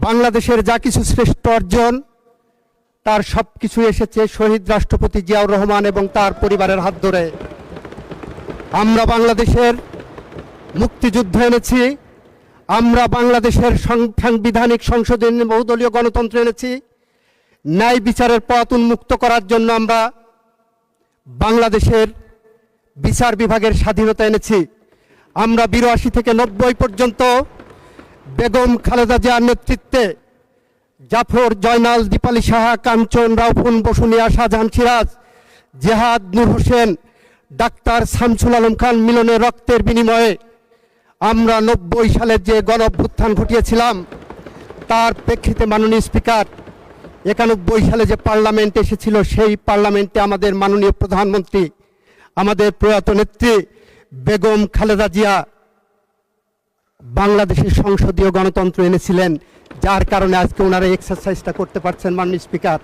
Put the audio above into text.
বাংলাদেশের যা কিছু শ্রেষ্ঠ অর্জন তার সব কিছু এসেছে শহীদ রাষ্ট্রপতি জিয়াউর রহমান এবং তার পরিবারের হাত ধরে। আমরা বাংলাদেশের মুক্তিযুদ্ধ এনেছি, আমরা বাংলাদেশের সাংবিধানিক সংশোধনী বহুদলীয় গণতন্ত্র এনেছি, ন্যায় বিচারের পথ উন্মুক্ত করার জন্য আমরা বাংলাদেশের বিচার বিভাগের স্বাধীনতা এনেছি। আমরা ৮২ থেকে ৯০ পর্যন্ত বেগম খালেদা জিয়ার নেতৃত্বে জাফর, জয়নাল, দীপালি সাহা, কাঞ্চন, রাউফুন, বসুনিয়া, শাহজাহান, সিরাজ, জেহাদ, নূর হোসেন, ডাক্তার শামসুল আলম খান মিলনের রক্তের বিনিময়ে আমরা ৯০ সালের যে গণ অভ্যুত্থান ঘটিয়েছিলাম তার প্রেক্ষিতে মাননীয় স্পিকার ৯১ সালে যে পার্লামেন্ট এসেছিল সেই পার্লামেন্টে আমাদের মাননীয় প্রধানমন্ত্রী, আমাদের প্রয়াত নেত্রী বেগম খালেদা জিয়া বাংলাদেশের সংসদীয় গণতন্ত্র এনেছিলেন, যার কারণে আজকে ওনারা এক্সারসাইজটা করতে পারছেন মাননীয় স্পিকার।